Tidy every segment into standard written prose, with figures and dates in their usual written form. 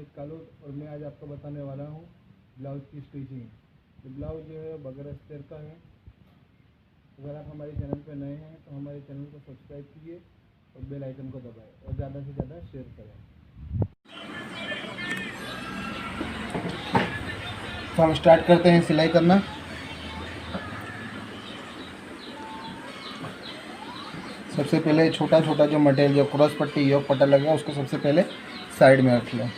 मोहित कालू और मैं आज आपको बताने वाला हूँ ब्लाउज की स्टिचिंग। तो ब्लाउज जो है बगैर अस्तर का है। अगर आप हमारे चैनल पर नए हैं तो हमारे चैनल को सब्सक्राइब कीजिए और बेल आइकन को दबाएं और ज़्यादा से ज़्यादा शेयर करें। तो हम स्टार्ट करते हैं सिलाई करना। सबसे पहले छोटा छोटा जो मटेरियल जो क्रॉस पट्टी योग पट्टा लगा उसको सबसे पहले साइड में रख लो।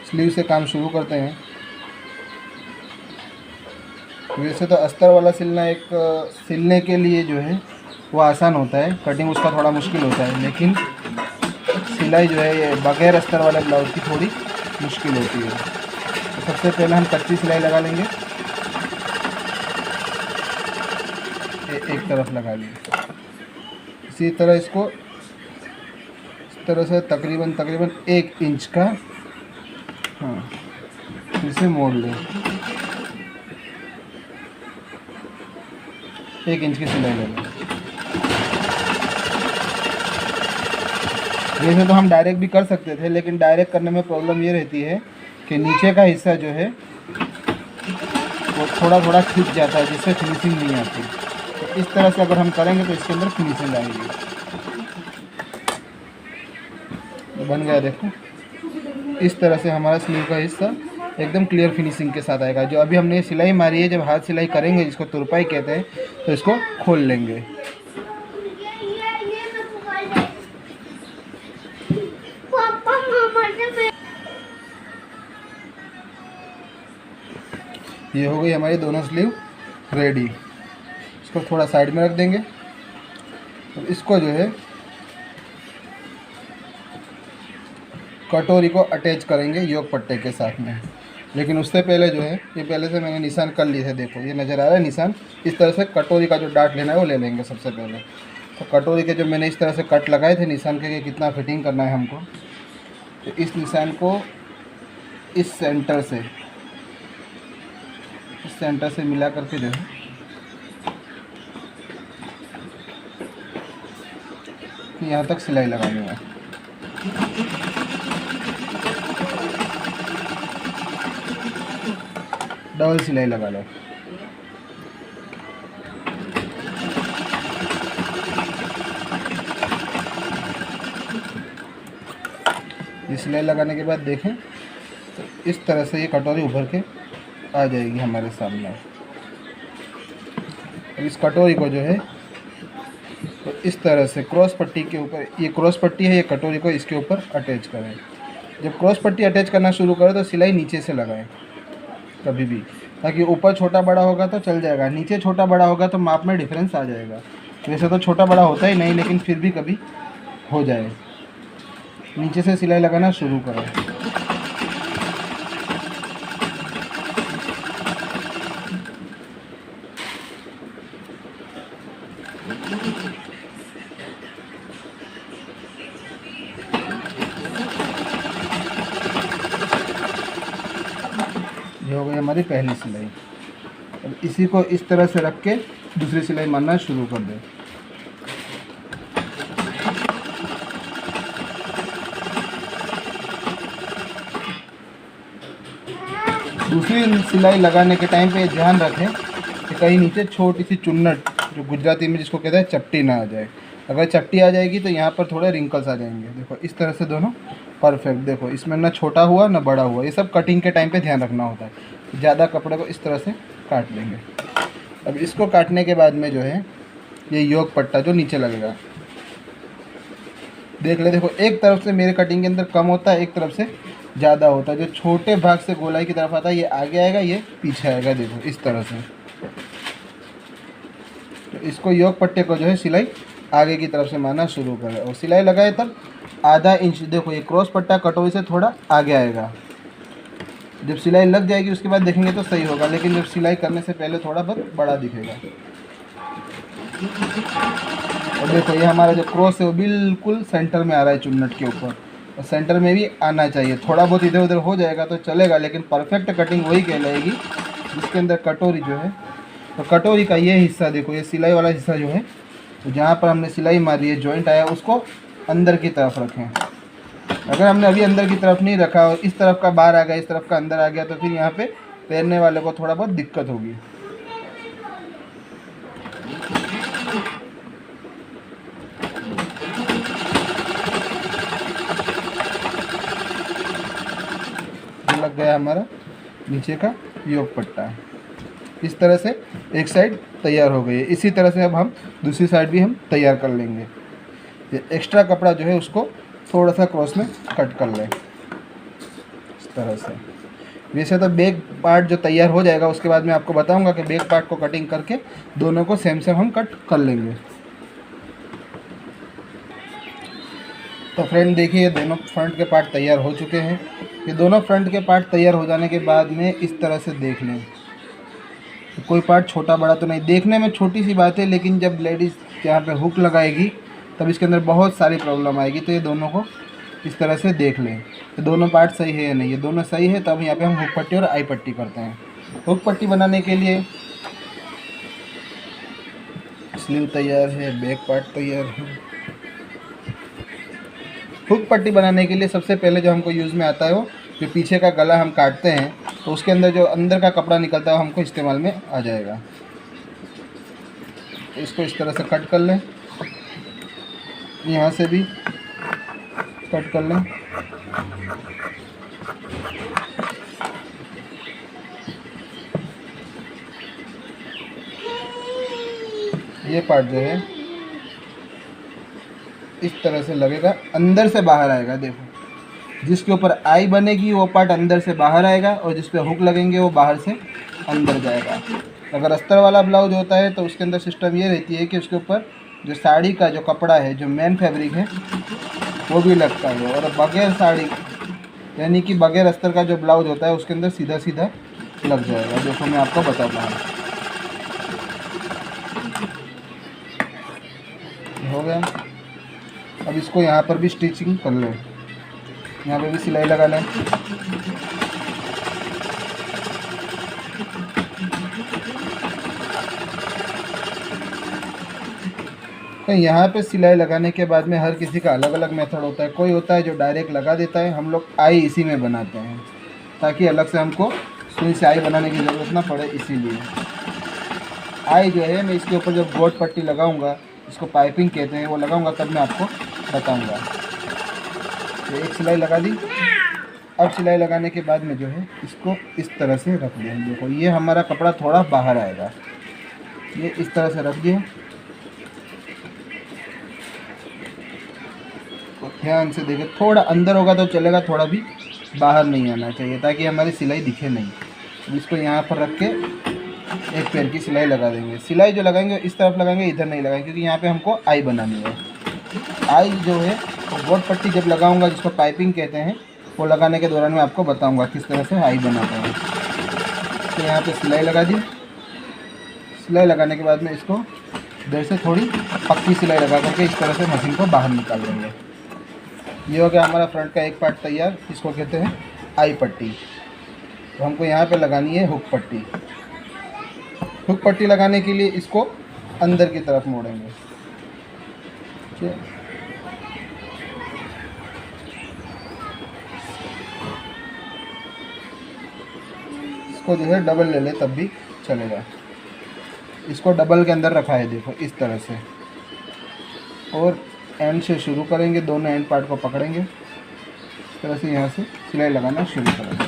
स्लीव से काम शुरू करते हैं। वैसे तो अस्तर वाला सिलना एक सिलने के लिए जो है वो आसान होता है, कटिंग उसका थोड़ा मुश्किल होता है, लेकिन सिलाई जो है ये बगैर अस्तर वाले ब्लाउज की थोड़ी मुश्किल होती है। तो सबसे पहले हम कच्ची सिलाई लगा लेंगे। एक तरफ लगा ली। इसी तरह इसको इस तरह से तकरीबन 1 इंच का फिर से मोड़ लें। 1 इंच की सिलाई ले लें। वैसे तो हम डायरेक्ट भी कर सकते थे, लेकिन डायरेक्ट करने में प्रॉब्लम ये रहती है कि नीचे का हिस्सा जो है वो थोड़ा थोड़ा खिंच जाता है, जिससे फिनिशिंग नहीं आती। तो इस तरह से अगर हम करेंगे तो इसके अंदर फिनिशिंग आएगी। बन गया, देखो इस तरह से हमारा स्लीव का हिस्सा एकदम क्लियर फिनिशिंग के साथ आएगा। जो अभी हमने सिलाई मारी है, जब हाथ सिलाई करेंगे जिसको तुरपाई कहते हैं, तो इसको खोल लेंगे। ये हो गई हमारी दोनों स्लीव रेडी। इसको थोड़ा साइड में रख देंगे और इसको जो है कटोरी को अटैच करेंगे योग पट्टे के साथ में। लेकिन उससे पहले जो है ये पहले से मैंने निशान कर लिए थे। देखो ये नज़र आ रहा है निशान। इस तरह से कटोरी का जो डाट लेना है वो ले लेंगे सबसे पहले। तो कटोरी के जो मैंने इस तरह से कट लगाए थे निशान के कितना फिटिंग करना है हमको, तो इस निशान को इस सेंटर से मिला करके जो है यहाँ तक सिलाई लगानी है। डबल सिलाई लगा लो। ये सिलाई लगाने के बाद देखें तो इस तरह से ये कटोरी उभर के आ जाएगी हमारे सामने। अब इस कटोरी को जो है तो इस तरह से क्रॉस पट्टी के ऊपर, ये क्रॉस पट्टी है, ये कटोरी को इसके ऊपर अटैच करें। जब क्रॉस पट्टी अटैच करना शुरू करें तो सिलाई नीचे से लगाएं कभी भी, ताकि ऊपर छोटा बड़ा होगा तो चल जाएगा, नीचे छोटा बड़ा होगा तो माप में डिफरेंस आ जाएगा। वैसे तो छोटा बड़ा होता ही नहीं, लेकिन फिर भी कभी हो जाए। नीचे से सिलाई लगाना शुरू करें। ये हो गई हमारी पहली सिलाई। अब इसी को इस तरह से रख के दूसरी सिलाई मारना शुरू कर दें। दूसरी सिलाई लगाने के टाइम पे ध्यान रखें कि कहीं नीचे छोटी सी चुन्नट, जो गुजराती में जिसको कहते हैं चपटी, ना आ जाए। अगर चपटी आ जाएगी तो यहाँ पर थोड़े रिंकल्स आ जाएंगे। देखो इस तरह से दोनों परफेक्ट। देखो इसमें ना छोटा हुआ ना बड़ा हुआ। ये सब कटिंग के टाइम पे ध्यान रखना होता है। ज़्यादा कपड़े को इस तरह से काट लेंगे। अब इसको काटने के बाद में जो है ये योग पट्टा जो नीचे लगेगा, देख ले। देखो एक तरफ से मेरे कटिंग के अंदर कम होता है, एक तरफ से ज़्यादा होता है। जो छोटे भाग से गोलाई की तरफ आता है ये आगे आएगा, ये पीछे आएगा। देखो इस तरह से। तो इसको योग पट्टे को जो है सिलाई आगे की तरफ से मारना शुरू करें और सिलाई लगाए तब आधा इंच। देखो ये क्रॉस पट्टा कटोरी से थोड़ा आगे आएगा। जब सिलाई लग जाएगी उसके बाद देखेंगे तो सही होगा, लेकिन जब सिलाई करने से पहले थोड़ा बहुत बड़ा दिखेगा। और देखो ये हमारा जो क्रॉस है वो बिल्कुल सेंटर में आ रहा है चुन्नट के ऊपर, और सेंटर में भी आना चाहिए। थोड़ा बहुत इधर उधर हो जाएगा तो चलेगा, लेकिन परफेक्ट कटिंग वही कहलाएगी जिसके अंदर कटोरी जो है, तो कटोरी का ये हिस्सा देखो, ये सिलाई वाला हिस्सा जो है, तो जहाँ पर हमने सिलाई मारी है जॉइंट आया उसको अंदर की तरफ रखें। अगर हमने अभी अंदर की तरफ नहीं रखा और इस तरफ का बाहर आ गया, इस तरफ का अंदर आ गया, तो फिर यहाँ पे पहनने वाले को थोड़ा बहुत दिक्कत होगी। लग गया हमारा नीचे का योग पट्टा। इस तरह से एक साइड तैयार हो गई है। इसी तरह से अब हम दूसरी साइड भी हम तैयार कर लेंगे। ये एक्स्ट्रा कपड़ा जो है उसको थोड़ा सा क्रॉस में कट कर लें इस तरह से। वैसे तो बैक पार्ट जो तैयार हो जाएगा उसके बाद मैं आपको बताऊंगा कि बैक पार्ट को कटिंग करके दोनों को सेम सेम हम कट कर लेंगे। तो फ्रेंड देखिए, ये दोनों फ्रंट के पार्ट तैयार हो चुके हैं। ये दोनों फ्रंट के पार्ट तैयार हो जाने के बाद में इस तरह से देख लें, तो कोई पार्ट छोटा बड़ा तो नहीं, देखने में छोटी सी बात है, लेकिन जब लेडीज़ यहाँ पे हुक लगाएगी तब इसके अंदर बहुत सारी प्रॉब्लम आएगी। तो ये दोनों को इस तरह से देख लें कि दोनों पार्ट सही है या नहीं। ये दोनों सही है तब यहाँ पे हम हुक पट्टी और आई पट्टी करते हैं। हुक पट्टी बनाने के लिए स्लीव तैयार है, बैक पार्ट तैयार है। हुक पट्टी बनाने के लिए सबसे पहले जो हमको यूज़ में आता है वो जो पीछे का गला हम काटते हैं, तो उसके अंदर जो अंदर का कपड़ा निकलता है वो हमको इस्तेमाल में आ जाएगा। इसको इस तरह से कट कर लें, यहाँ से भी कट कर लें। ये पार्ट जो है इस तरह से लगेगा, अंदर से बाहर आएगा। देखो, जिसके ऊपर आई बनेगी वो पार्ट अंदर से बाहर आएगा और जिस पे हुक लगेंगे वो बाहर से अंदर जाएगा। अगर अस्तर वाला ब्लाउज होता है तो उसके अंदर सिस्टम ये रहती है कि उसके ऊपर जो साड़ी का जो कपड़ा है, जो मेन फैब्रिक है, वो भी लगता है। और बगैर साड़ी यानी कि बगैर अस्तर का जो ब्लाउज होता है उसके अंदर सीधा सीधा लग जाएगा। देखो मैं आपको बताता हूँ। हो गया। अब इसको यहाँ पर भी स्टिचिंग कर लें, यहाँ पे भी सिलाई लगा लें। तो यहाँ पे सिलाई लगाने के बाद में हर किसी का अलग अलग मेथड होता है। कोई होता है जो डायरेक्ट लगा देता है, हम लोग आई इसी में बनाते हैं ताकि अलग से हमको सुई से आई बनाने की ज़रूरत ना पड़े। इसीलिए आई जो है मैं इसके ऊपर जब गोट पट्टी लगाऊंगा, इसको पाइपिंग कहते हैं, वो लगाऊंगा तब मैं आपको बताऊंगा। तो एक सिलाई लगा दी। अब सिलाई लगाने के बाद में जो है इसको इस तरह से रख देंगे। देखो ये हमारा कपड़ा थोड़ा बाहर आएगा, ये इस तरह से रख दिए। ध्यान से देखें, थोड़ा अंदर होगा तो चलेगा, थोड़ा भी बाहर नहीं आना चाहिए ताकि हमारी सिलाई दिखे नहीं। इसको यहाँ पर रख के एक पैर की सिलाई लगा देंगे। सिलाई जो लगाएंगे इस तरफ लगाएंगे, इधर नहीं लगाएंगे, क्योंकि यहाँ पे हमको आई बनानी है। आई जो है गोट पट्टी जब लगाऊंगा, जिसको पाइपिंग कहते हैं, वो लगाने के दौरान मैं आपको बताऊंगा किस तरह से आई बनाते हैं। तो यहाँ पे सिलाई लगा दी। सिलाई लगाने के बाद में इसको इधर से थोड़ी पक्की सिलाई लगा करके इस तरह से मशीन को बाहर निकाल देंगे। ये हो गया हमारा फ्रंट का एक पार्ट तैयार। इसको कहते हैं आई पट्टी। तो हमको यहाँ पे लगानी है हुक पट्टी। हुक पट्टी लगाने के लिए इसको अंदर की तरफ मोड़ेंगे। इसको जो है डबल ले ले तब भी चलेगा। इसको डबल के अंदर रखा है, देखो इस तरह से, और एंड से शुरू करेंगे। दोनों एंड पार्ट को पकड़ेंगे इस तरह से, यहाँ से सिलाई लगाना शुरू करेंगे।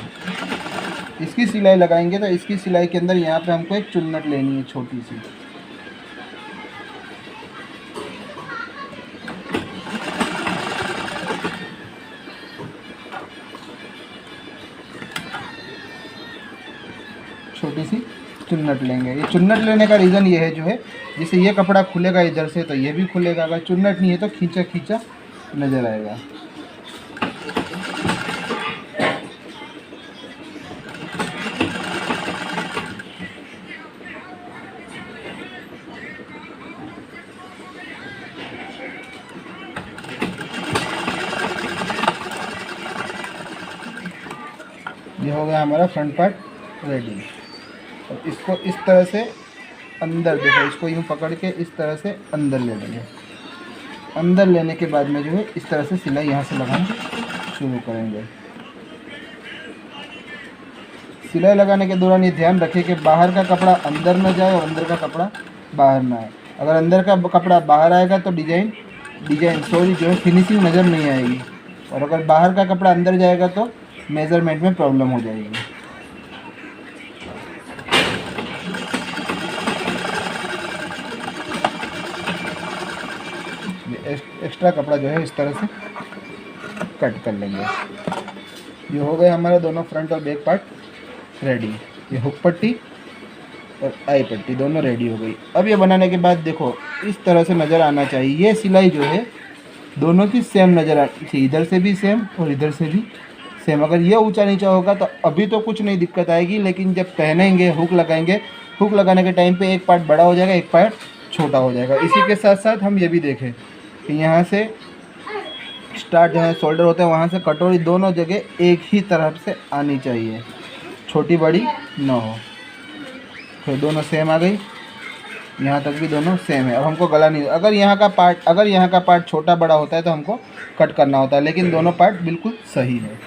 इसकी सिलाई लगाएंगे तो इसकी सिलाई के अंदर यहाँ पे हमको एक चुन्नट लेनी है छोटी सी। छोटी सी चुन्नट लेंगे। ये चुन्नट लेने का रीज़न ये है जो है, जैसे ये कपड़ा खुलेगा इधर से तो ये भी खुलेगा। अगर चुन्नट नहीं है तो खींचा खींचा नज़र आएगा। ये हो गया हमारा फ्रंट पार्ट रेडी। और इसको इस तरह से अंदर, देखो इसको यूँ पकड़ के इस तरह से अंदर ले लेंगे। अंदर लेने के बाद में जो है इस तरह से सिलाई यहाँ से लगाएंगे शुरू करेंगे। सिलाई लगाने के दौरान ये ध्यान रखें कि बाहर का कपड़ा अंदर न जाए और अंदर का कपड़ा बाहर ना आए। अगर अंदर का कपड़ा बाहर आएगा तो डिजाइन जो है फिनिशिंग नज़र नहीं आएगी, और अगर बाहर का कपड़ा अंदर जाएगा तो मेज़रमेंट में प्रॉब्लम हो जाएगी। एक्स्ट्रा कपड़ा जो है इस तरह से कट कर लेंगे। ये हो गए हमारे दोनों फ्रंट और बैक पार्ट रेडी। ये हुक पट्टी और आई पट्टी दोनों रेडी हो गई। अब ये बनाने के बाद देखो इस तरह से नज़र आना चाहिए। ये सिलाई जो है दोनों की सेम नज़र आनी चाहिए, इधर से भी सेम और इधर से भी सेम। अगर ये ऊंचा नीचा होगा तो अभी तो कुछ नहीं दिक्कत आएगी, लेकिन जब पहनेंगे हुक लगाएंगे, हुक लगाने के टाइम पे एक पार्ट बड़ा हो जाएगा, एक पार्ट छोटा हो जाएगा। इसी के साथ साथ हम ये भी देखें कि यहाँ से स्टार्ट जहाँ शोल्डर होते हैं वहाँ से कटोरी दोनों जगह एक ही तरफ से आनी चाहिए, छोटी बड़ी ना हो। फिर दोनों सेम आ गई, यहाँ तक भी दोनों सेम है। अब हमको गला नहीं, अगर यहाँ का पार्ट छोटा बड़ा होता है तो हमको कट करना होता है, लेकिन दोनों पार्ट बिल्कुल सही है।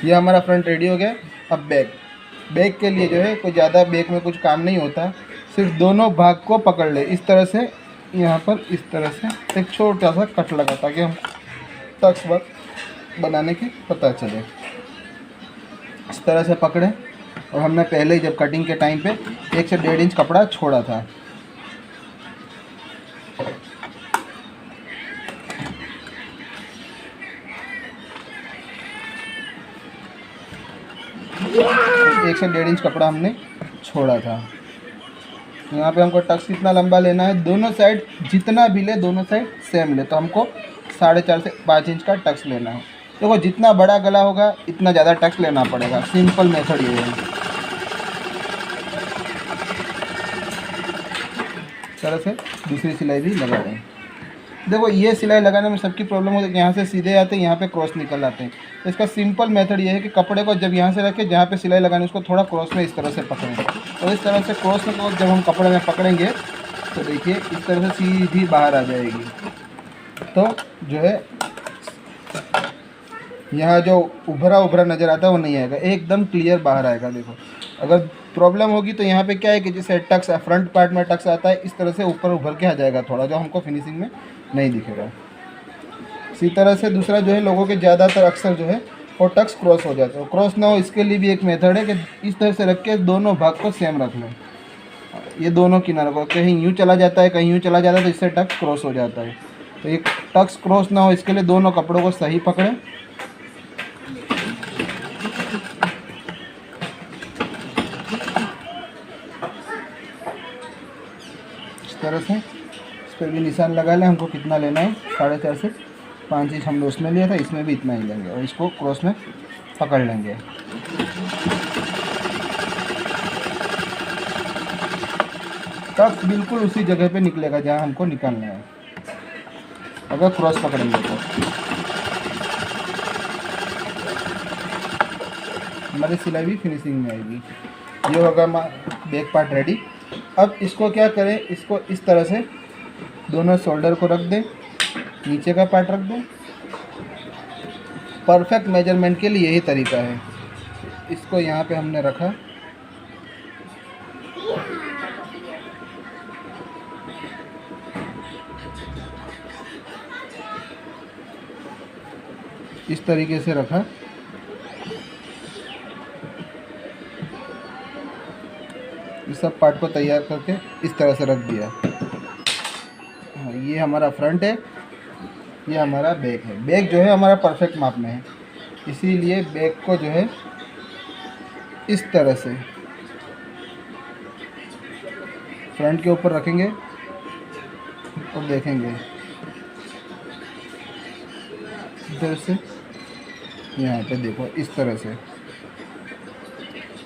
ये हमारा फ्रंट रेडी हो गया। अब बैक के लिए जो है कोई ज़्यादा बैक में कुछ काम नहीं होता, सिर्फ दोनों भाग को पकड़ ले इस तरह से, यहाँ पर इस तरह से एक छोटा सा कट लगा ताकि हम टक्स वर्क बनाने की पता चले। इस तरह से पकड़े, और हमने पहले ही जब कटिंग के टाइम पे 1 से 1.5 इंच कपड़ा छोड़ा था। एक से 1.5 इंच कपड़ा हमने छोड़ा था। यहाँ पे हमको टक्स कितना लंबा लेना है, दोनों साइड जितना भी ले दोनों साइड सेम ले, तो हमको 4.5 से 5 इंच का टक्स लेना है। देखो जितना बड़ा गला होगा इतना ज़्यादा टक्स लेना पड़ेगा, सिंपल मेथड ये है। इस तरह से दूसरी सिलाई भी लगा दें। देखो ये सिलाई लगाने में सबकी प्रॉब्लम होती है कि यहाँ से सीधे आते हैं, यहाँ पे क्रॉस निकल आते हैं। तो इसका सिंपल मेथड ये है कि कपड़े को जब यहाँ से रखें, जहाँ पे सिलाई लगानी उसको थोड़ा क्रॉस में इस तरह से पकड़ें, और इस तरह से क्रॉस में जब हम कपड़े में पकड़ेंगे तो देखिए इस तरह से सीधी बाहर आ जाएगी। तो जो है यहाँ जो उभरा नज़र आता है वो नहीं आएगा, एकदम क्लियर बाहर आएगा। देखो अगर प्रॉब्लम होगी तो यहाँ पे क्या है कि जैसे टक्स फ्रंट पार्ट में टक्स आता है, इस तरह से ऊपर उभर के आ जाएगा थोड़ा, जो हमको फिनिशिंग में नहीं दिखेगा। इसी तरह से दूसरा जो है लोगों के ज़्यादातर अक्सर जो है वो टक्स क्रॉस हो जाता है। क्रॉस ना हो इसके लिए भी एक मेथड है कि इस तरह से रख के दोनों भाग को सेम रख लें। ये दोनों किनारों को कहीं यूँ चला जाता है, कहीं यूँ चला जाता है, तो इससे टक्स क्रॉस हो जाता है। तो एक टक्स क्रॉस ना हो इसके लिए दोनों कपड़ों को सही पकड़ें। इस तरह से इस पर भी निशान लगा लें, हमको कितना लेना है, 4.5 से 5 इंच हमने उसमें लिया था, इसमें भी इतना ही लेंगे, और इसको क्रॉस में पकड़ लेंगे। टक्स बिल्कुल उसी जगह पे निकलेगा जहाँ हमको निकालना है, अगर क्रॉस पकड़ेंगे तो। हमारी सिलाई भी फिनिशिंग में आएगी। ये होगा हमारा बैक पार्ट रेडी। अब इसको क्या करें, इसको इस तरह से दोनों शोल्डर को रख दें, नीचे का पार्ट रख दें। परफेक्ट मेजरमेंट के लिए यही तरीका है। इसको यहाँ पे हमने रखा, इस तरीके से रखा, इस सब पार्ट को तैयार करके इस तरह से रख दिया। ये हमारा फ्रंट है, ये हमारा बैक है। बैक जो है हमारा परफेक्ट माप में है, इसीलिए बैक को जो है इस तरह से फ्रंट के ऊपर रखेंगे और देखेंगे इधर से, यहाँ पे देखो इस तरह से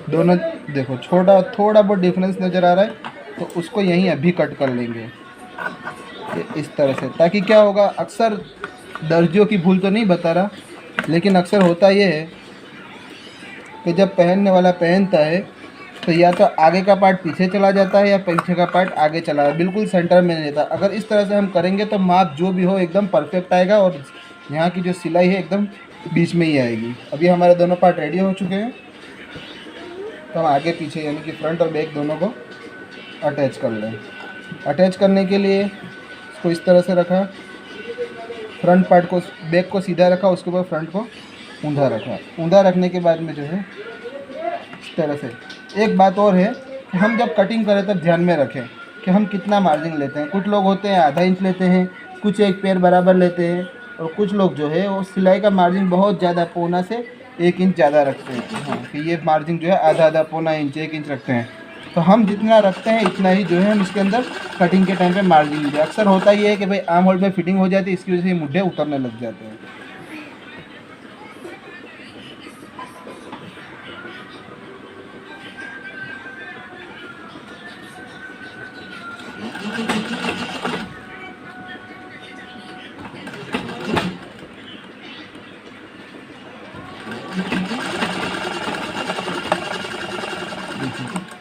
दोनों देखो थोड़ा बहुत डिफरेंस नज़र आ रहा है, तो उसको यहीं अभी कट कर लेंगे इस तरह से। ताकि क्या होगा, अक्सर दर्जियों की भूल तो नहीं बता रहा, लेकिन अक्सर होता ये है कि जब पहनने वाला पहनता है तो या तो आगे का पार्ट पीछे चला जाता है या पीछे का पार्ट आगे चला, बिल्कुल सेंटर में नहीं रहता। अगर इस तरह से हम करेंगे तो माप जो भी हो एकदम परफेक्ट आएगा और यहाँ की जो सिलाई है एकदम बीच में ही आएगी। अभी हमारे दोनों पार्ट रेडी हो चुके हैं, तो हम आगे पीछे यानी कि फ्रंट और बैक दोनों को अटैच कर लें। अटैच करने के लिए इसको इस तरह से रखा, फ्रंट पार्ट को, बैक को सीधा रखा, उसके ऊपर फ्रंट को ऊंधा रखा। ऊंधा रखने के बाद में जो है इस तरह से। एक बात और है कि हम जब कटिंग करें तब ध्यान में रखें कि हम कितना मार्जिन लेते हैं। कुछ लोग होते हैं आधा इंच लेते हैं, कुछ एक पैर बराबर लेते हैं, और कुछ लोग जो है वो सिलाई का मार्जिन बहुत ज़्यादा, पौना से 1 इंच ज़्यादा रखते हैं। हाँ, कि ये मार्जिन जो है आधा आधा, पौना इंच, 1 इंच रखते हैं। तो हम जितना रखते हैं इतना ही जो है हम इसके अंदर कटिंग के टाइम पे मार्जिन दीजिए। अक्सर होता ये है कि भाई आर्म होल में फिटिंग हो जाती है, इसकी वजह से ये मुड्ढे उतरने लग जाते हैं।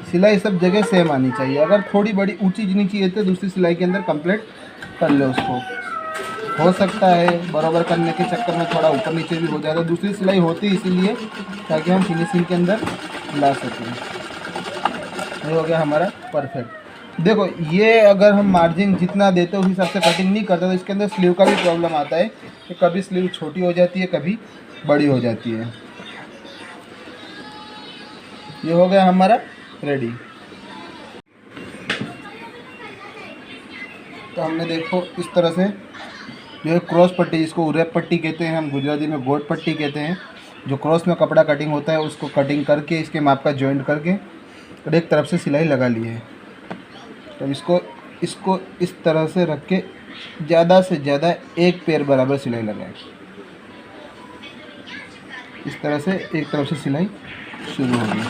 सिलाई सब जगह सेम आनी चाहिए। अगर थोड़ी बड़ी ऊंची नीची है तो दूसरी सिलाई के अंदर कंप्लीट कर ले उसको। हो सकता है बराबर करने के चक्कर में थोड़ा ऊपर नीचे भी हो जाता है। दूसरी सिलाई होती इसीलिए ताकि हम फिनिशिंग के अंदर ला सकें। ये हो गया हमारा परफेक्ट। देखो ये अगर हम मार्जिन जितना देते हैं उस हिसाब से कटिंग नहीं करते तो इसके अंदर स्लीव का भी प्रॉब्लम आता है कि कभी स्लीव छोटी हो जाती है, कभी बड़ी हो जाती है। ये हो गया हमारा रेडी। तो हमने देखो इस तरह से जो है क्रॉस पट्टी, जिसको उरेप पट्टी कहते हैं, हम गुजराती में गोट पट्टी कहते हैं, जो क्रॉस में कपड़ा कटिंग होता है उसको कटिंग करके इसके माप का जॉइंट करके और एक तरफ से सिलाई लगा ली है। तो इसको इस तरह से रख के ज़्यादा से ज़्यादा 1 पैर बराबर सिलाई लगाएं। इस तरह से एक तरफ से सिलाई शुरू होगी।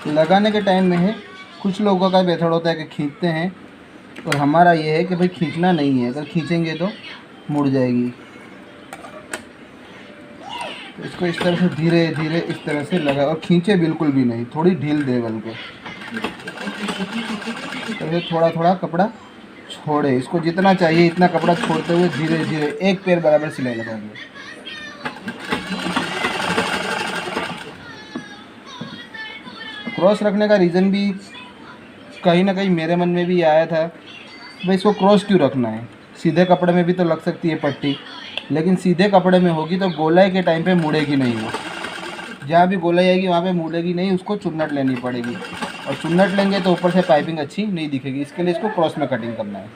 लगाने के टाइम में है कुछ लोगों का मेथड होता है कि खींचते हैं, और हमारा ये है कि भाई खींचना नहीं है। अगर खींचेंगे तो मुड़ जाएगी। तो इसको इस तरह से धीरे धीरे इस तरह से लगा, और खींचे बिल्कुल भी नहीं, थोड़ी ढील दे बल्कि। तो थोड़ा थोड़ा कपड़ा छोड़े, इसको जितना चाहिए इतना कपड़ा छोड़ते हुए धीरे धीरे 1 पैर बराबर सिलाई लगाएंगे। क्रॉस रखने का रीज़न भी कहीं ना कहीं मेरे मन में भी आया था, भाई इसको क्रॉस क्यों रखना है। सीधे कपड़े में भी तो लग सकती है पट्टी, लेकिन सीधे कपड़े में होगी तो गोलाई के टाइम पे मुड़ेगी नहीं। वो जहाँ भी गोलाई आएगी वहाँ पे मुड़ेगी नहीं, उसको चुन्नट लेनी पड़ेगी, और चुन्नट लेंगे तो ऊपर से पाइपिंग अच्छी नहीं दिखेगी। इसके लिए इसको क्रॉस में कटिंग करना है।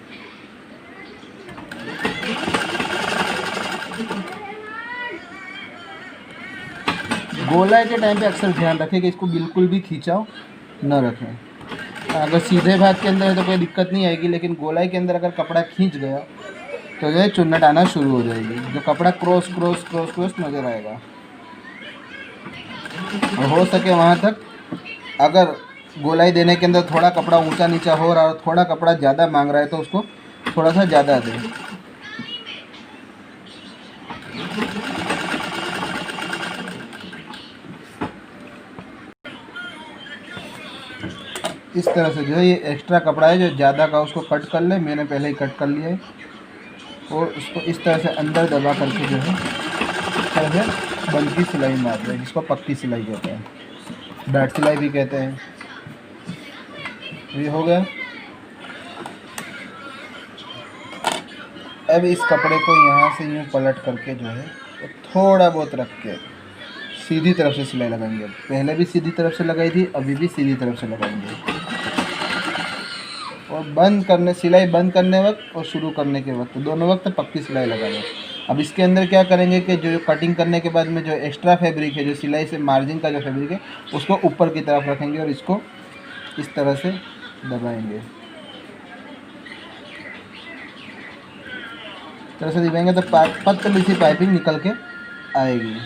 गोलाई के टाइम पे अक्सर ध्यान रखें कि इसको बिल्कुल भी खींचाव न रखें। अगर सीधे भाग के अंदर है तो कोई दिक्कत नहीं आएगी, लेकिन गोलाई के अंदर अगर कपड़ा खींच गया तो जो है चुन्नट आना शुरू हो जाएगी, जो कपड़ा क्रॉस क्रॉस क्रॉस क्रॉस नज़र आएगा। और हो सके वहाँ तक अगर गोलाई देने के अंदर थोड़ा कपड़ा ऊंचा नीचा हो रहा है, थोड़ा कपड़ा ज़्यादा मांग रहा है तो उसको थोड़ा सा ज़्यादा दें। इस तरह से जो है ये एक्स्ट्रा कपड़ा है जो ज़्यादा का, उसको कट कर ले। मैंने पहले ही कट कर लिया है, और उसको इस तरह से अंदर दबा करके जो है इस तरह से बंद की सिलाई मार रहे हैं, जिसको पक्की सिलाई कहते हैं, डाट सिलाई भी कहते हैं। ये हो गया। अब इस कपड़े को यहाँ से यूँ पलट करके जो है तो थोड़ा बहुत रख के सीधी तरफ से सिलाई लगाएंगे। पहले भी सीधी तरफ से लगाई थी, अभी भी सीधी तरफ से लगाएंगे। और बंद करने, सिलाई बंद करने वक्त और शुरू करने के वक्त, दोनों वक्त पक्की सिलाई लगा लें। अब इसके अंदर क्या करेंगे कि जो कटिंग करने के बाद में जो एक्स्ट्रा फैब्रिक है, जो सिलाई से मार्जिन का जो फैब्रिक है, उसको ऊपर की तरफ रखेंगे और इसको इस तरह से दबाएंगे। इस तरह से दबाएंगे तो पतली सी पाइपिंग निकल के आएगी।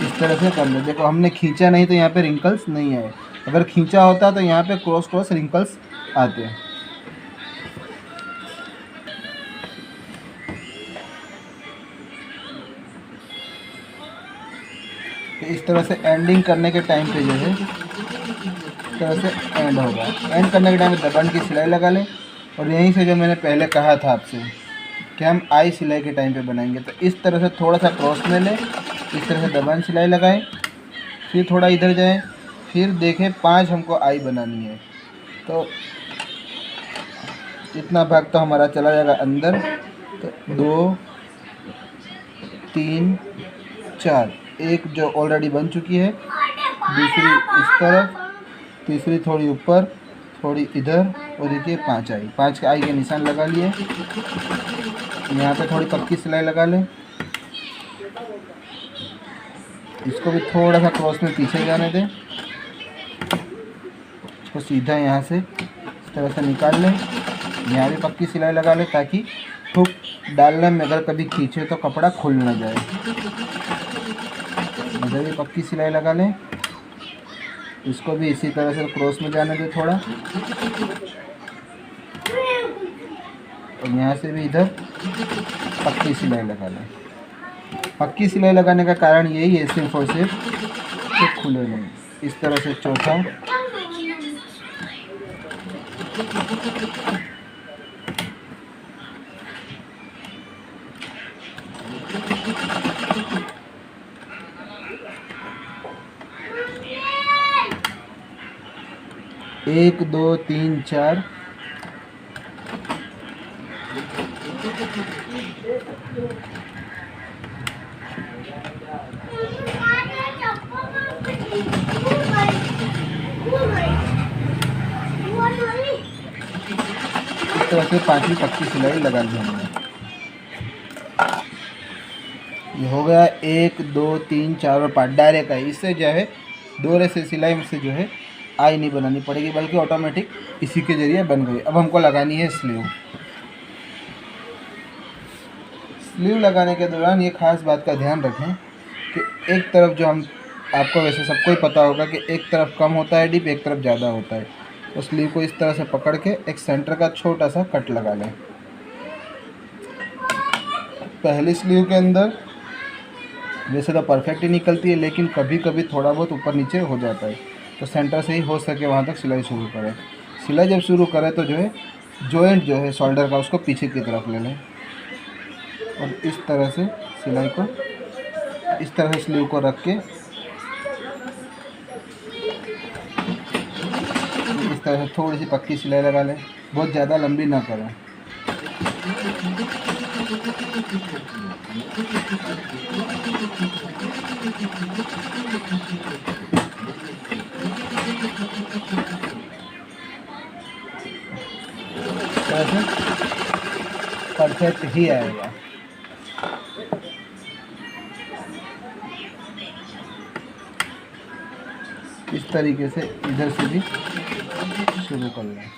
इस तरह से कर ले। देखो हमने खींचा नहीं तो यहाँ पे रिंकल्स नहीं आए, अगर खींचा होता तो यहाँ पे क्रॉस क्रॉस रिंकल्स आते हैं। तो इस तरह से एंडिंग करने के टाइम पे जो है इस तरह से एंड होगा। एंड करने के टाइम पे दबन की सिलाई लगा लें, और यहीं से जो मैंने पहले कहा था आपसे कि हम आई सिलाई के टाइम पे बनाएंगे, तो इस तरह से थोड़ा सा क्रॉस में लें, इस तरह से दबन सिलाई लगाएं, फिर थोड़ा इधर जाएं, फिर देखें 5 हमको आई बनानी है। तो इतना भाग तो हमारा चला जाएगा अंदर। तो 2 3 4, एक जो ऑलरेडी बन चुकी है, दूसरी इस तरफ, तीसरी थोड़ी ऊपर, थोड़ी इधर, और देखिए 5 आई। 5 के आई के निशान लगा लिए। यहाँ पे थोड़ी पक्की सिलाई लगा लें, इसको भी थोड़ा सा क्रॉस में पीछे जाने दें, इसको सीधा यहाँ से इस तरह से निकाल लें। यहाँ भी पक्की सिलाई लगा लें ताकि हुक डालने में अगर कभी खींचे तो कपड़ा खुल ना जाए। इधर भी पक्की सिलाई लगा लें, इसको भी इसी तरह से क्रॉस में जाने दें थोड़ा, और यहाँ से भी इधर पक्की सिलाई लगा लें। पक्की सिलाई लगाने का कारण यही है सिर्फ और सिर्फ तो खुले नहीं। इस तरह से चौथा, एक 2 3 4, इस तरह से 5वीं पक्की सिलाई लगा दी हमने। ये हो गया 1 2 3 4 और 5 डायरेक्ट है। इससे जो है दोहरे से सिलाई में से जो है आई नहीं बनानी पड़ेगी, बल्कि ऑटोमेटिक इसी के जरिए बन गई। अब हमको लगानी है स्लीव। स्लीव लगाने के दौरान ये खास बात का ध्यान रखें कि एक तरफ जो हम, आपको वैसे सबको ही पता होगा कि एक तरफ कम होता है डिप, एक तरफ ज़्यादा होता है। तो स्लीव को इस तरह से पकड़ के एक सेंटर का छोटा सा कट लगा लें। पहली स्लीव के अंदर वैसे तो परफेक्ट ही निकलती है, लेकिन कभी कभी थोड़ा बहुत ऊपर नीचे हो जाता है, तो सेंटर से ही हो सके वहाँ तक सिलाई शुरू करें। सिलाई जब शुरू करें तो जो है जॉइंट जो है शोल्डर का उसको पीछे की तरफ ले लें, और इस तरह से सिलाई को इस तरह से स्लीव को रख के इस तरह से थोड़ी सी पक्की सिलाई लगा लें, बहुत ज़्यादा लंबी ना करें। ऐसे परफेक्ट ही आएगा। इस तरीके से इधर से भी शुरू कर लें।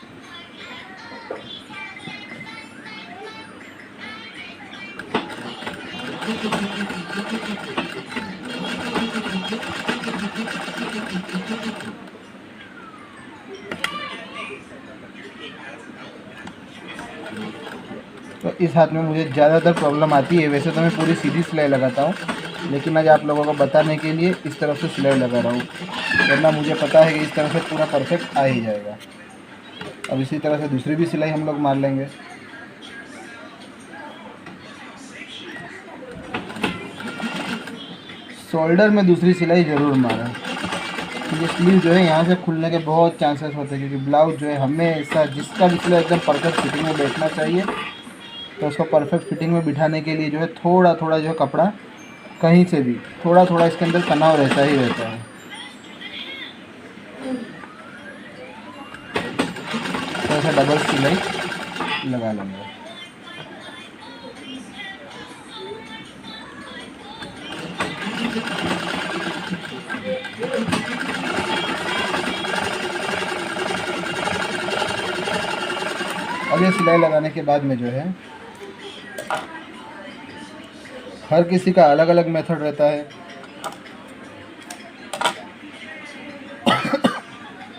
तो इस हाथ में मुझे ज़्यादातर प्रॉब्लम आती है। वैसे तो मैं पूरी सीधी सिलाई लगाता हूँ, लेकिन आज आप लोगों को बताने के लिए इस तरफ से सिलाई लगा रहा हूँ, वरना मुझे पता है कि इस तरह से पूरा परफेक्ट आ ही जाएगा। अब इसी तरह से दूसरी भी सिलाई हम लोग मार लेंगे। शोल्डर में दूसरी सिलाई ज़रूर मारें, क्योंकि स्लीव जो है यहाँ से खुलने के बहुत चांसेस होते हैं, क्योंकि ब्लाउज जो है हमेशा जिसका भी सिलाई एकदम परफेक्ट फिटिंग में बैठना चाहिए, तो उसको परफेक्ट फिटिंग में बिठाने के लिए जो है थोड़ा थोड़ा जो है कपड़ा कहीं से भी थोड़ा थोड़ा इसके अंदर तनाव रहता ही रहता है। तो ऐसा डबल सिलाई लगा लेंगे। अब ये सिलाई लगाने के बाद में जो है हर किसी का अलग अलग मेथड रहता है।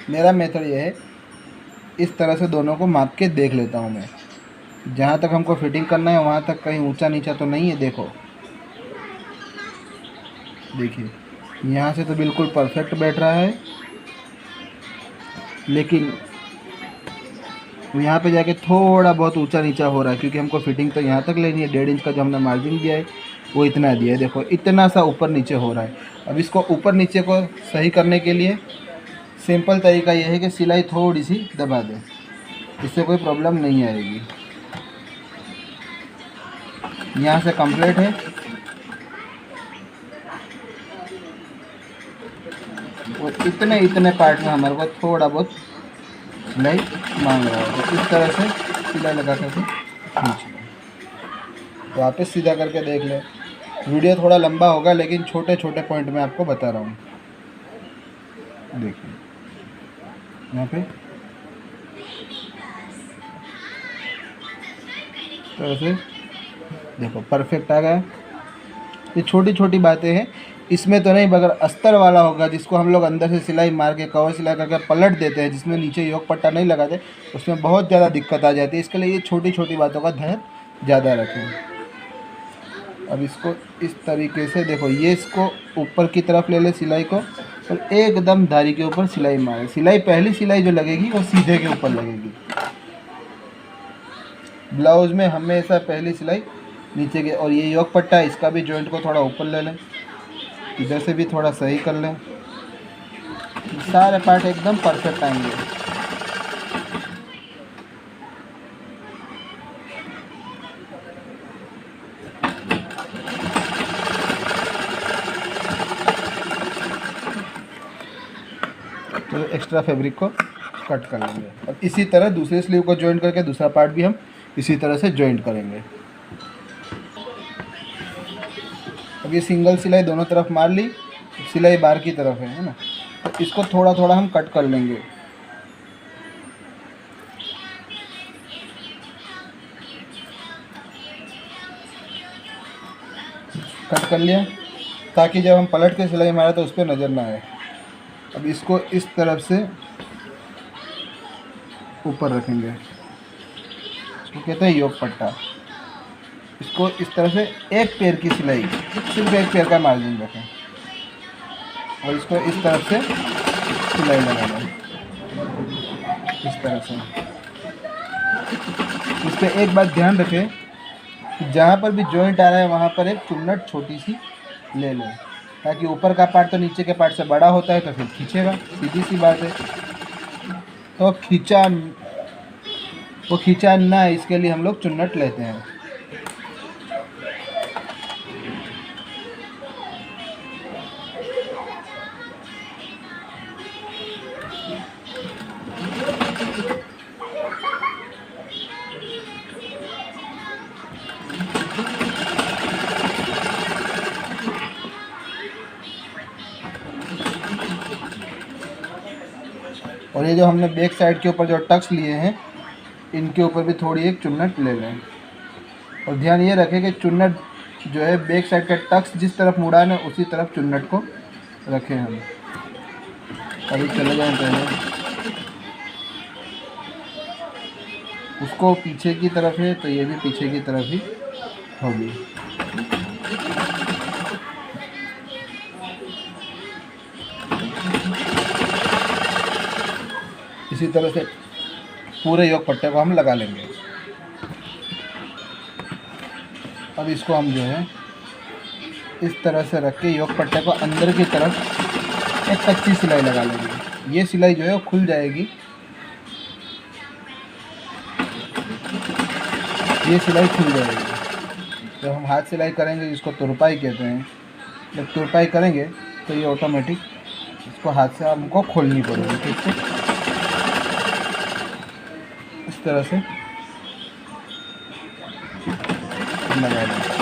मेरा मेथड ये है, इस तरह से दोनों को माप के देख लेता हूँ मैं। जहाँ तक हमको फिटिंग करना है वहाँ तक कहीं ऊंचा नीचा तो नहीं है। देखो, देखिए यहाँ से तो बिल्कुल परफेक्ट बैठ रहा है, लेकिन यहाँ पे जाके थोड़ा बहुत ऊंचा नीचा हो रहा है, क्योंकि हमको फिटिंग तो यहाँ तक लेनी है। 1.5 इंच का जो हमने मार्जिन दिया है वो इतना दिया है। देखो इतना सा ऊपर नीचे हो रहा है। अब इसको ऊपर नीचे को सही करने के लिए सिंपल तरीका यह है कि सिलाई थोड़ी सी दबा दें, इससे कोई प्रॉब्लम नहीं आएगी। यहाँ से कंप्लीट है, और इतने पार्ट में हमारे को थोड़ा बहुत सिलाई मांग रहा है। तो इस तरह से सिलाई लगा करके खींच लो। वापस सीधा करके देख लें। वीडियो थोड़ा लंबा होगा, लेकिन छोटे छोटे पॉइंट में आपको बता रहा हूँ। देखिए यहाँ पे तरह से देखो परफेक्ट आ गया। ये छोटी छोटी बातें हैं, इसमें तो नहीं, मगर अस्तर वाला होगा जिसको हम लोग अंदर से सिलाई मार के कवर सिलाई करके पलट देते हैं, जिसमें नीचे योग पट्टा नहीं लगाते, उसमें बहुत ज़्यादा दिक्कत आ जाती है। इसके लिए ये छोटी छोटी बातों का ध्यान ज़्यादा रखें। अब इसको इस तरीके से देखो, ये इसको ऊपर की तरफ ले ले सिलाई को, और एकदम धारी के ऊपर सिलाई मारे। सिलाई पहली सिलाई जो लगेगी वो सीधे के ऊपर लगेगी। ब्लाउज में हमेशा पहली सिलाई नीचे के, और ये योग पट्टा है, इसका भी जॉइंट को थोड़ा ऊपर ले लें, इधर से भी थोड़ा सही कर लें। सारे पार्ट एकदम परफेक्ट आएंगे। तो एक्स्ट्रा फैब्रिक को कट कर लेंगे। अब इसी तरह दूसरी स्लीव को जॉइंट करके दूसरा पार्ट भी हम इसी तरह से जॉइंट करेंगे। अब ये सिंगल सिलाई दोनों तरफ मार ली, सिलाई बाहर की तरफ है ना, तो इसको थोड़ा थोड़ा हम कट कर लेंगे। कट कर लिया, ताकि जब हम पलट के सिलाई मारे तो उस पर नज़र ना आए। अब इसको इस तरफ से ऊपर रखेंगे, इसको कहते हैं योग पट्टा। इसको इस तरह से एक पैर की सिलाई, सिर्फ एक पैर का मार्जिन रखें, और इसको इस तरफ से सिलाई लगा लें इस तरह से। इस पर एक बात ध्यान रखें कि जहाँ पर भी जॉइंट आ रहा है वहाँ पर एक चुन्नट छोटी सी ले लें, ताकि ऊपर का पार्ट तो नीचे के पार्ट से बड़ा होता है तो फिर खींचेगा, सीधी सी बात है। तो खींचा ना, इसके लिए हम लोग चुन्नट लेते हैं। और ये जो हमने बैक साइड के ऊपर जो टक्स लिए हैं, इनके ऊपर भी थोड़ी एक चुन्नट ले लें। और ध्यान ये रखें कि चुन्नट जो है बैक साइड का टक्स जिस तरफ मुड़ा है ना, उसी तरफ चुन्नट को रखें हम। अभी चले जाएं पहले, उसको पीछे की तरफ है तो ये भी पीछे की तरफ ही होगी। इसी तरह से पूरे योग पट्टे को हम लगा लेंगे। अब इसको हम जो है इस तरह से रख के योग पट्टे को अंदर की तरफ एक कच्ची सिलाई लगा लेंगे। ये सिलाई जो है वो खुल जाएगी, ये सिलाई खुल जाएगी। जब हम हाथ सिलाई करेंगे, जिसको तुरपाई कहते हैं, जब तुरपाई करेंगे तो ये ऑटोमेटिक इसको हाथ से हमको खोलनी पड़ेगी। ठीक है, इस तरह से लगा लेंगे।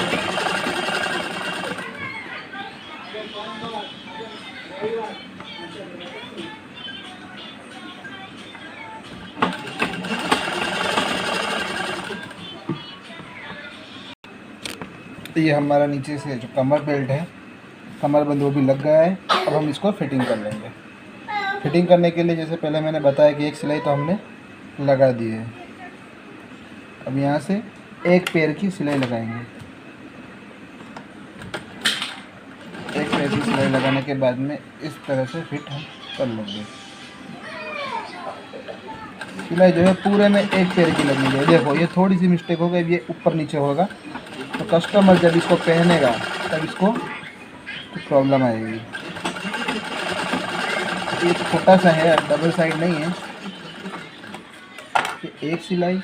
ये हमारा नीचे से जो कमर बेल्ट है, कमर बंद वो भी लग गया है। अब हम इसको फिटिंग कर लेंगे। फिटिंग करने के लिए जैसे पहले मैंने बताया कि एक सिलाई तो हमने लगा दी है। अब यहाँ से एक पैर की सिलाई लगाएंगे। एक पैर की सिलाई लगाने के बाद में इस तरह से फिट हम कर लेंगे। सिलाई जो है पूरे में एक पैर की लगनी है। देखो ये थोड़ी सी मिस्टेक हो गई, ये ऊपर नीचे होगा तो कस्टमर जब इसको पहनेगा तब इसको प्रॉब्लम आएगी। ये छोटा सा है, डबल साइड नहीं है। एक सिलाई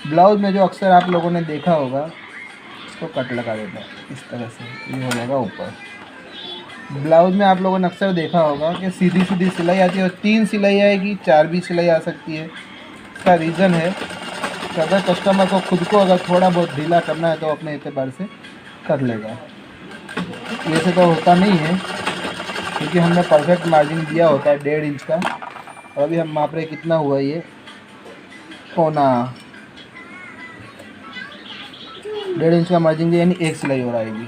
ब्लाउज में जो अक्सर आप लोगों ने देखा होगा, इसको कट लगा देता है इस तरह से, ये हो जाएगा ऊपर। ब्लाउज में आप लोगों ने अक्सर देखा होगा कि सीधी सीधी सिलाई आती है और 3 सिलाई आएगी, 4 भी सिलाई आ सकती है। इसका रीज़न है कि अगर कस्टमर को खुद को अगर थोड़ा बहुत ढीला करना है तो अपने एतबार से कर लेगा। वैसे तो होता नहीं है क्योंकि हमने परफेक्ट मार्जिन दिया होता है 1.5 इंच का। और अभी हम माप रहे कितना हुआ, ये 1.5 इंच का मार्जिन दिया, यानी एक सिलाई और आएगी।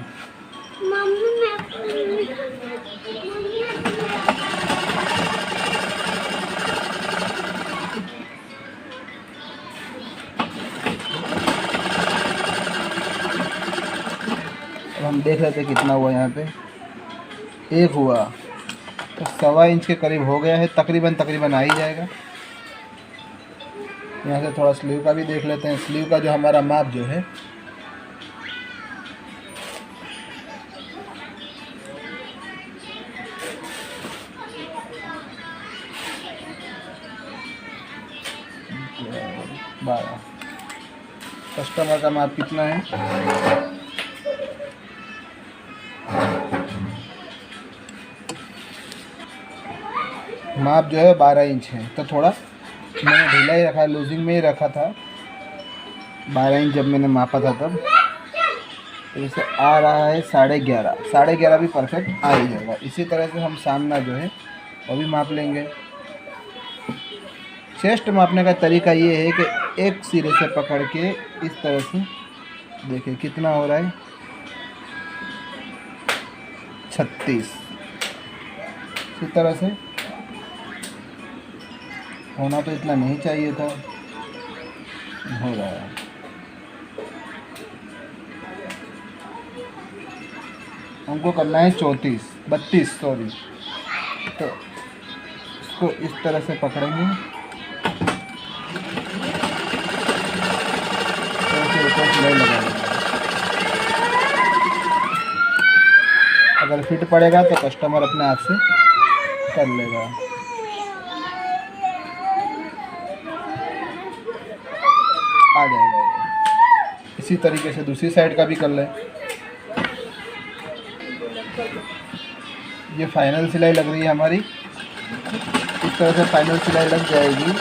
अब हम देख लेते कितना हुआ। यहाँ पे एक हुआ तो 1.25 इंच के करीब हो गया है, तकरीबन आ ही जाएगा। यहाँ से थोड़ा स्लीव का भी देख लेते हैं। स्लीव का जो हमारा माप जो है बारह, कस्टमर का माप कितना है, माप जो है 12 इंच है। तो थोड़ा मैंने ढीला ही रखा है, लूजिंग में ही रखा था। 12 इंच जब मैंने मापा था तब, तो इसे आ रहा है 11.5। 11.5 भी परफेक्ट आ ही जाएगा। इसी तरह से हम सामना जो है वो भी माप लेंगे। चेस्ट मापने का तरीका ये है कि एक सिरे से पकड़ के इस तरह से देखिए कितना हो रहा है, 36। इसी तरह से होना तो इतना नहीं चाहिए था, हो रहा है। हमको करना है 32 सॉरी। तो इसको इस तरह से पकड़ेंगे, सिलाई लगा देंगे। अगर फिट पड़ेगा तो कस्टमर अपने हाथ से कर लेगा। आ जाएगा ये। इसी तरीके से दूसरी साइड का भी कर लें। ये फाइनल सिलाई लग रही है हमारी, इस तरह से फाइनल सिलाई लग जाएगी।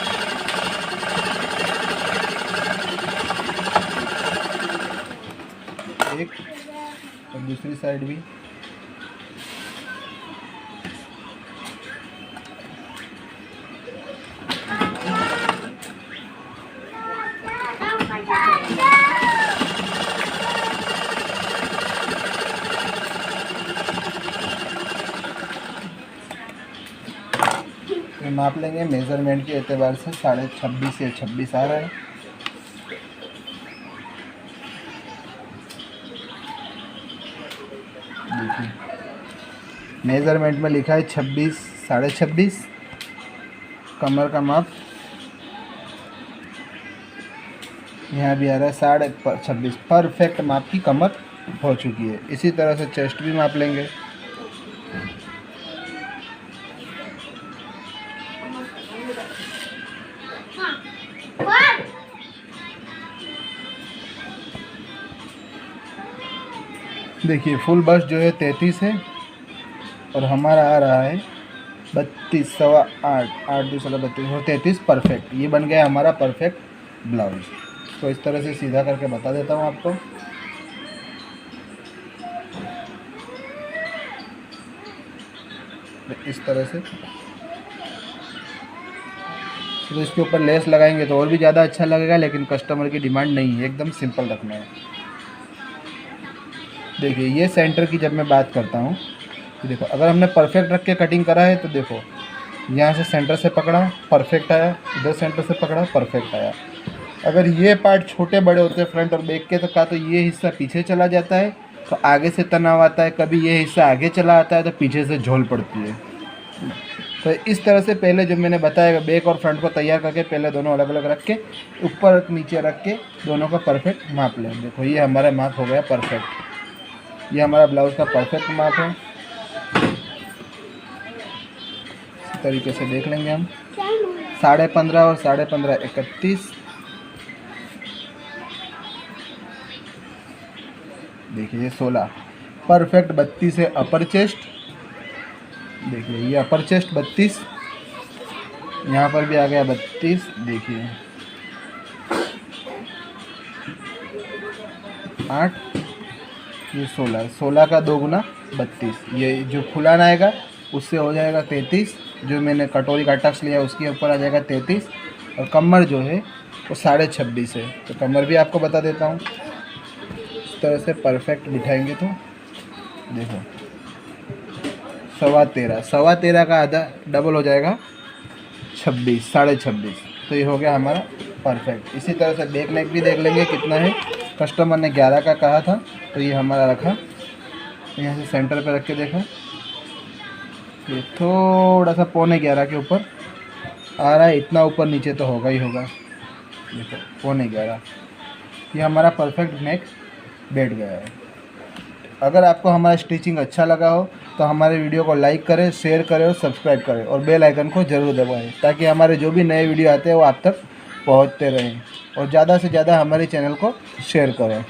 एक और दूसरी साइड भी। माप लेंगे मेज़रमेंट के एतबार से, 26.5 या 26 आ रहा है। देखिए मेज़रमेंट में लिखा है 26, 26.5। कमर का माप यहाँ भी आ रहा है 26.5। परफेक्ट माप की कमर हो चुकी है। इसी तरह से चेस्ट भी माप लेंगे। देखिए फुल बस्ट जो है 33 है और हमारा आ रहा है 32, 8, 32 और 33 परफेक्ट। ये बन गया हमारा परफेक्ट ब्लाउज। तो इस तरह से सीधा करके बता देता हूँ आपको। इस तरह से तो इसके ऊपर लेस लगाएंगे तो और भी ज़्यादा अच्छा लगेगा, लेकिन कस्टमर की डिमांड नहीं है, एकदम सिंपल रखना है। देखिए ये सेंटर की जब मैं बात करता हूँ तो देखो, अगर हमने परफेक्ट रख के कटिंग करा है तो देखो यहाँ से सेंटर से पकड़ा परफेक्ट आया, इधर सेंटर से पकड़ा परफेक्ट आया। अगर ये पार्ट छोटे बड़े होते हैं फ्रंट और बैक के, तो का तो ये हिस्सा पीछे चला जाता है तो आगे से तनाव आता है, कभी ये हिस्सा आगे चला आता है तो पीछे से झोल पड़ती है। तो इस तरह से पहले जो मैंने बताया बैक और फ्रंट को तैयार करके पहले दोनों अलग अलग रख के ऊपर नीचे रख के दोनों का परफेक्ट माप लें। देखो ये हमारा माप हो गया परफेक्ट, ये हमारा ब्लाउज़ का परफेक्ट माप है। इस तरीके से देख लेंगे हम 15.5 और 15.5 31। देखिए ये 16 परफेक्ट 32 है अपर चेस्ट। देखिए ये अपर चेस्ट 32, यहाँ पर भी आ गया 32। देखिए 8, ये 16 का 2 गुना 32। ये जो फुलान आएगा उससे हो जाएगा 33, जो मैंने कटोरी का टक्स लिया उसके ऊपर आ जाएगा 33। और कमर जो है वो 26.5 है, तो कमर भी आपको बता देता हूँ। इस तरह से परफेक्ट बिठाएंगे तो देखो 13.25 का आधा डबल हो जाएगा 26, 26.5। तो ये हो गया हमारा परफेक्ट। इसी तरह से बैक नेक भी देख लेंगे कितना है। कस्टमर ने 11 का कहा था तो ये हमारा रखा, यहाँ से सेंटर पे रख के देखा, ये थोड़ा सा 11.25 के ऊपर आ रहा है। इतना ऊपर नीचे तो होगा ही होगा। देखो 11.25, ये हमारा परफेक्ट नेक बैठ गया है। अगर आपको हमारा स्टिचिंग अच्छा लगा हो तो हमारे वीडियो को लाइक करें, शेयर करें और सब्सक्राइब करें और बेल आइकन को ज़रूर दबाएं, ताकि हमारे जो भी नए वीडियो आते हैं वो आप तक पहुंचते रहें। और ज़्यादा से ज़्यादा हमारे चैनल को शेयर करें।